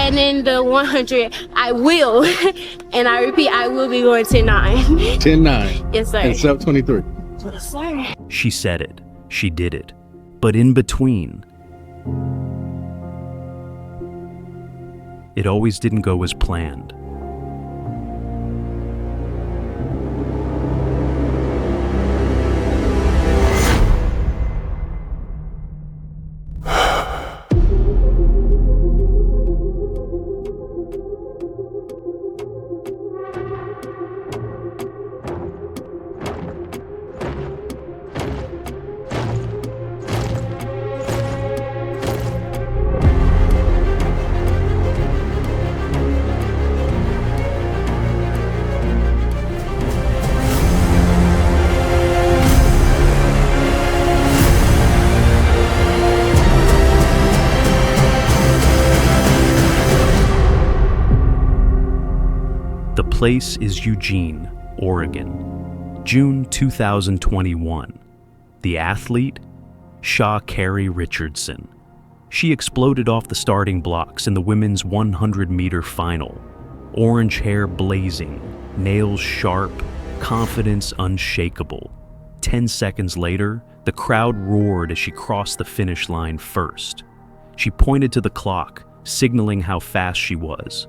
And then the 100, I will, and I repeat, I will be going 10-9. 10-9. Yes, sir. And sub 23. Yes, sir. She said it. She did it. But in between, it always didn't go as planned. The place is Eugene, Oregon, June 2021. The athlete, Sha'Carri Richardson. She exploded off the starting blocks in the women's 100-meter final. Orange hair blazing, nails sharp, confidence unshakable. 10 seconds later, the crowd roared as she crossed the finish line first. She pointed to the clock, signaling how fast she was.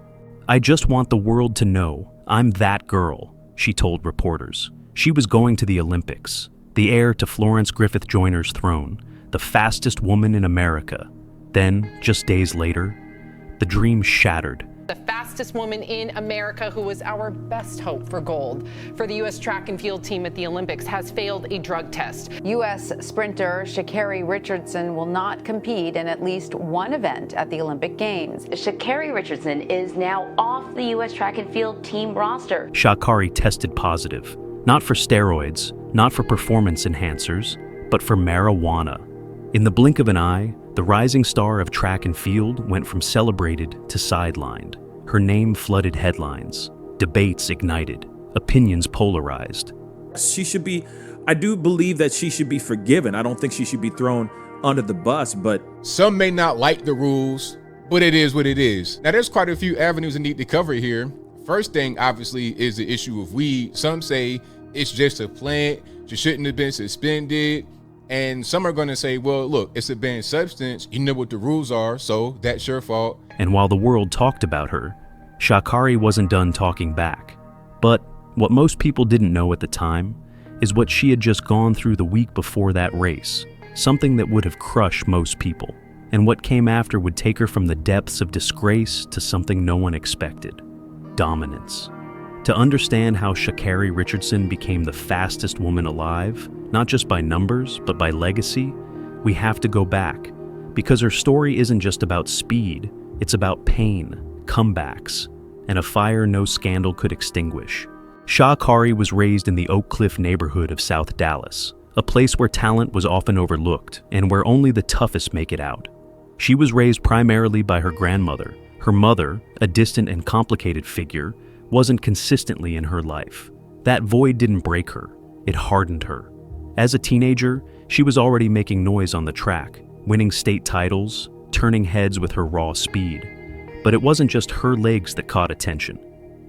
"I just want the world to know I'm that girl," she told reporters. She was going to the Olympics, the heir to Florence Griffith Joyner's throne, the fastest woman in America. Then, just days later, the dream shattered. The fastest woman in America, who was our best hope for gold for the U.S. track and field team at the Olympics, has failed a drug test. U.S. sprinter Sha'Carri Richardson will not compete in at least one event at the Olympic Games. Sha'Carri Richardson is now off the U.S. track and field team roster. Sha'Carri tested positive, not for steroids, not for performance enhancers, but for marijuana. In the blink of an eye, the rising star of track and field went from celebrated to sidelined. Her name flooded headlines, debates ignited, opinions polarized. I do believe that she should be forgiven. I don't think she should be thrown under the bus, but Some may not like the rules, but it is what it is. Now, there's quite a few avenues I need to cover here. First thing, obviously, is the issue of weed. Some say it's just a plant, she shouldn't have been suspended. And some are going to say, well, look, it's a banned substance. You know what the rules are, so that's your fault. And while the world talked about her, Sha'Carri wasn't done talking back. But what most people didn't know at the time is what she had just gone through the week before that race, something that would have crushed most people. And what came after would take her from the depths of disgrace to something no one expected: dominance. To understand how Sha'Carri Richardson became the fastest woman alive, not just by numbers, but by legacy, we have to go back. Because her story isn't just about speed, it's about pain, comebacks, and a fire no scandal could extinguish. Sha'Carri was raised in the Oak Cliff neighborhood of South Dallas, a place where talent was often overlooked and where only the toughest make it out. She was raised primarily by her grandmother. Her mother, a distant and complicated figure, wasn't consistently in her life. That void didn't break her, it hardened her. As a teenager, she was already making noise on the track, winning state titles, turning heads with her raw speed. But it wasn't just her legs that caught attention.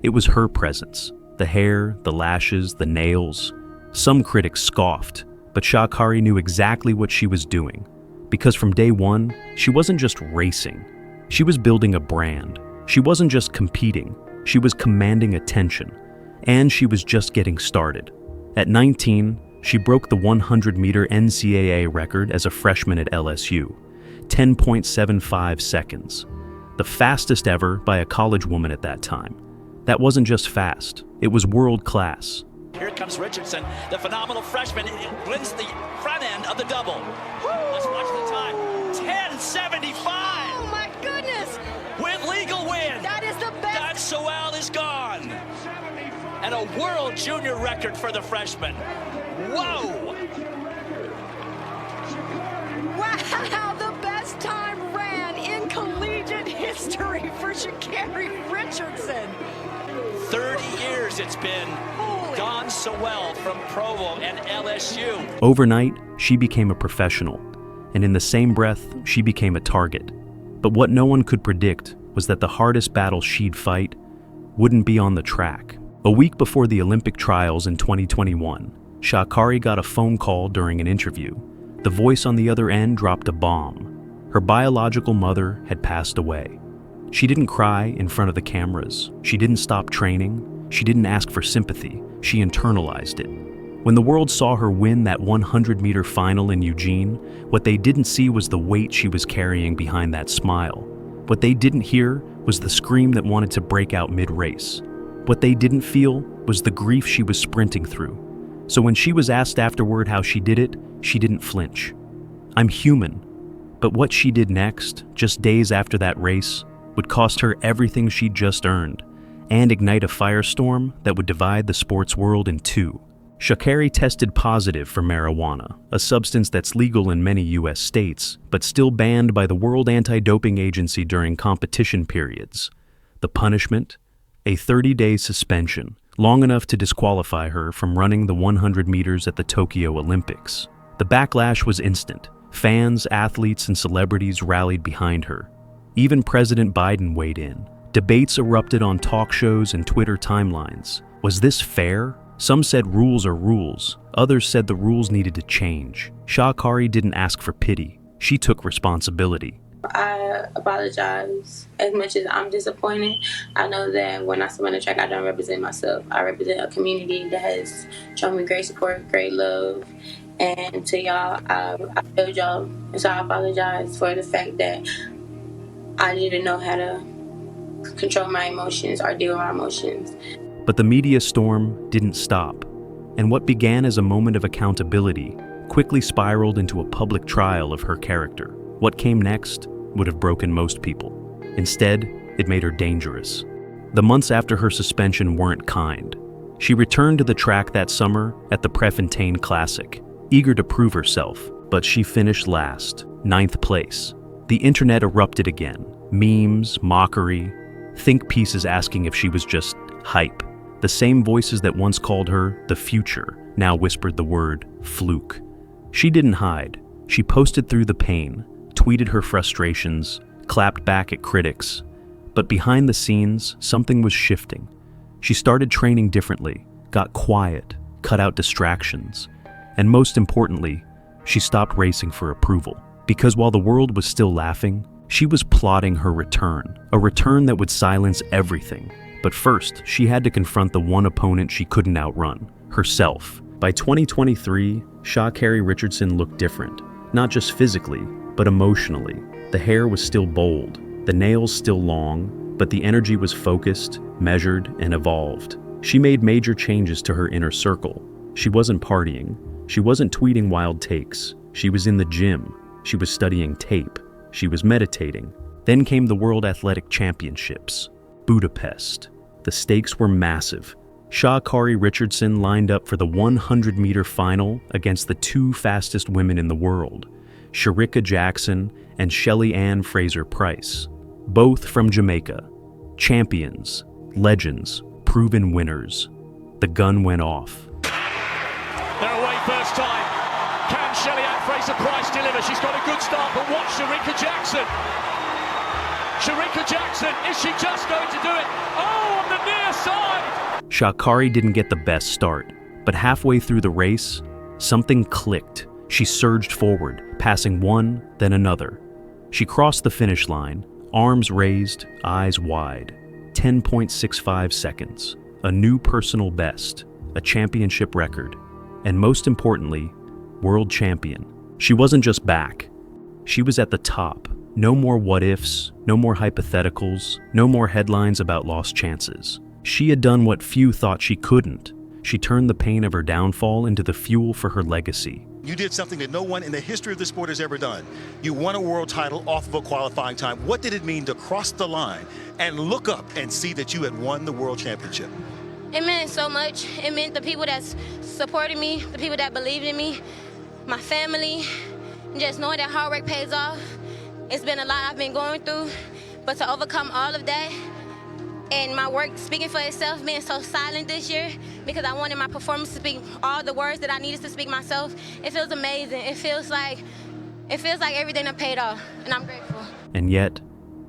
It was her presence, the hair, the lashes, the nails. Some critics scoffed, but Sha'Carri knew exactly what she was doing. Because from day one, she wasn't just racing. She was building a brand. She wasn't just competing. She was commanding attention, and she was just getting started. At 19, she broke the 100-meter NCAA record as a freshman at LSU, 10.75 seconds, the fastest ever by a college woman at that time. That wasn't just fast, it was world-class. Here comes Richardson, the phenomenal freshman, wins the front end of the double. Let's watch the time, 10.75! Oh my goodness! With legal win! That is the best! Don Sewell is gone! And a world junior record for the freshman. Whoa! Wow, the best time ran in collegiate history for Sha'Carri Richardson. 30 years it's been. Don Sewell from Provo and LSU. Overnight, she became a professional, and in the same breath, she became a target. But what no one could predict was that the hardest battle she'd fight wouldn't be on the track. A week before the Olympic trials in 2021, Sha'Carri got a phone call during an interview. The voice on the other end dropped a bomb. Her biological mother had passed away. She didn't cry in front of the cameras. She didn't stop training. She didn't ask for sympathy. She internalized it. When the world saw her win that 100-meter final in Eugene, what they didn't see was the weight she was carrying behind that smile. What they didn't hear was the scream that wanted to break out mid-race. What they didn't feel was the grief she was sprinting through. So when she was asked afterward how she did it, she didn't flinch. I'm human. But what she did next, just days after that race, would cost her everything she'd just earned and ignite a firestorm that would divide the sports world in two. Sha'Carri tested positive for marijuana, a substance that's legal in many U.S. states, but still banned by the World Anti-Doping Agency during competition periods. The punishment? A 30-day suspension, long enough to disqualify her from running the 100 meters at the Tokyo Olympics. The backlash was instant. Fans, athletes, and celebrities rallied behind her. Even President Biden weighed in. Debates erupted on talk shows and Twitter timelines. Was this fair? Some said rules are rules. Others said the rules needed to change. Sha'Carri didn't ask for pity. She took responsibility. I apologize as much as I'm disappointed. I know that when I swim on the track, I don't represent myself. I represent a community that has shown me great support, great love. And to y'all, I failed y'all. And so I apologize for the fact that I didn't know how to control my emotions or deal with my emotions. But the media storm didn't stop. And what began as a moment of accountability quickly spiraled into a public trial of her character. What came next would have broken most people. Instead, it made her dangerous. The months after her suspension weren't kind. She returned to the track that summer at the Prefontaine Classic, eager to prove herself, but she finished last, 9th place. The internet erupted again. Memes, mockery, think pieces asking if she was just hype. The same voices that once called her the future now whispered the word fluke. She didn't hide. She posted through the pain, tweeted her frustrations, clapped back at critics. But behind the scenes, something was shifting. She started training differently, got quiet, cut out distractions, and most importantly, she stopped racing for approval. Because while the world was still laughing, she was plotting her return, a return that would silence everything. But first, she had to confront the one opponent she couldn't outrun, herself. By 2023, Sha'Carri Richardson looked different, not just physically, but emotionally. The hair was still bold, the nails still long, but the energy was focused, measured, and evolved. She made major changes to her inner circle. She wasn't partying. She wasn't tweeting wild takes. She was in the gym. She was studying tape. She was meditating. Then came the World Athletic Championships. Budapest. The stakes were massive. Sha'Carri Richardson lined up for the 100-meter final against the two fastest women in the world, Shericka Jackson and Shelly Ann Fraser-Price, both from Jamaica. Champions, legends, proven winners. The gun went off. They're away first time. Can Shelly Ann Fraser-Price deliver? She's got a good start, but watch Shericka Jackson. Shericka Jackson, is she just going to do it? Oh, on the near side! Sha'Carri didn't get the best start, but halfway through the race, something clicked. She surged forward, passing one, then another. She crossed the finish line, arms raised, eyes wide. 10.65 seconds. A new personal best, a championship record, and most importantly, world champion. She wasn't just back. She was at the top. No more what-ifs, no more hypotheticals, no more headlines about lost chances. She had done what few thought she couldn't. She turned the pain of her downfall into the fuel for her legacy. You did something that no one in the history of the sport has ever done. You won a world title off of a qualifying time. What did it mean to cross the line and look up and see that you had won the world championship? It meant so much. It meant the people that supported me, the people that believed in me, my family, just knowing that hard work pays off. It's been a lot I've been going through, but to overcome all of that and my work speaking for itself, being so silent this year because I wanted my performance to speak all the words that I needed to speak myself, it feels amazing. It feels like everything that paid off, and I'm grateful. And yet,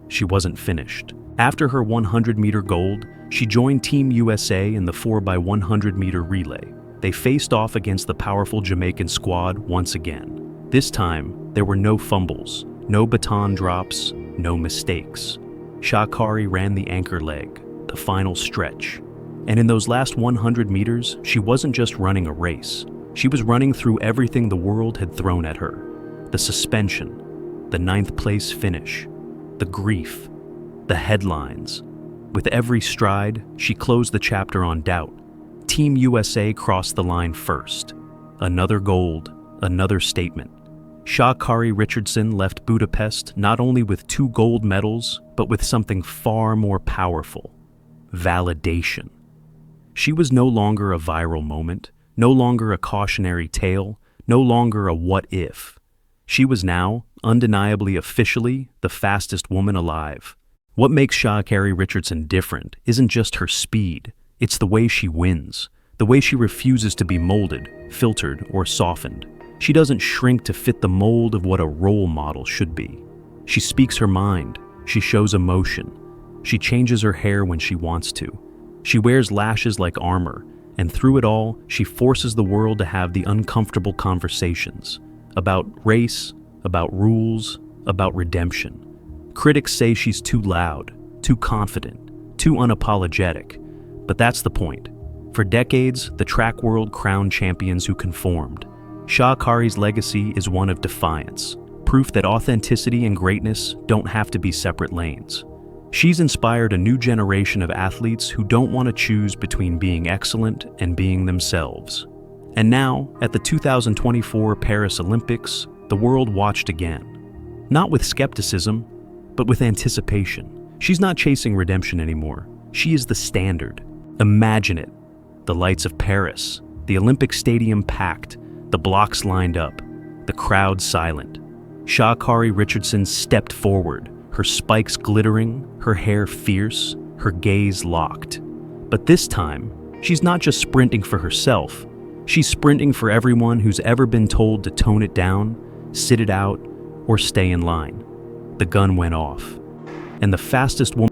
she wasn't finished. After her 100-meter gold, she joined Team USA in the 4x100-meter relay. They faced off against the powerful Jamaican squad once again. This time, there were no fumbles, no baton drops, no mistakes. Sha'Carri ran the anchor leg, the final stretch. And in those last 100 meters, she wasn't just running a race. She was running through everything the world had thrown at her. The suspension, the 9th place finish, the grief, the headlines. With every stride, she closed the chapter on doubt. Team USA crossed the line first. Another gold, another statement. Sha'Carri Richardson left Budapest not only with 2 gold medals, but with something far more powerful: validation. She was no longer a viral moment, no longer a cautionary tale, no longer a what if. She was now, undeniably officially, the fastest woman alive. What makes Sha'Carri Richardson different isn't just her speed, it's the way she wins, the way she refuses to be molded, filtered, or softened. She doesn't shrink to fit the mold of what a role model should be. She speaks her mind, she shows emotion, she changes her hair when she wants to. She wears lashes like armor, and through it all, she forces the world to have the uncomfortable conversations about race, about rules, about redemption. Critics say she's too loud, too confident, too unapologetic, but that's the point. For decades, the track world crowned champions who conformed. Sha'Carri's legacy is one of defiance, proof that authenticity and greatness don't have to be separate lanes. She's inspired a new generation of athletes who don't want to choose between being excellent and being themselves. And now, at the 2024 Paris Olympics, the world watched again. Not with skepticism, but with anticipation. She's not chasing redemption anymore. She is the standard. Imagine it. The lights of Paris, the Olympic Stadium packed, the blocks lined up, the crowd silent. Sha'Carri Richardson stepped forward, her spikes glittering, her hair fierce, her gaze locked. But this time, she's not just sprinting for herself. She's sprinting for everyone who's ever been told to tone it down, sit it out, or stay in line. The gun went off, and the fastest woman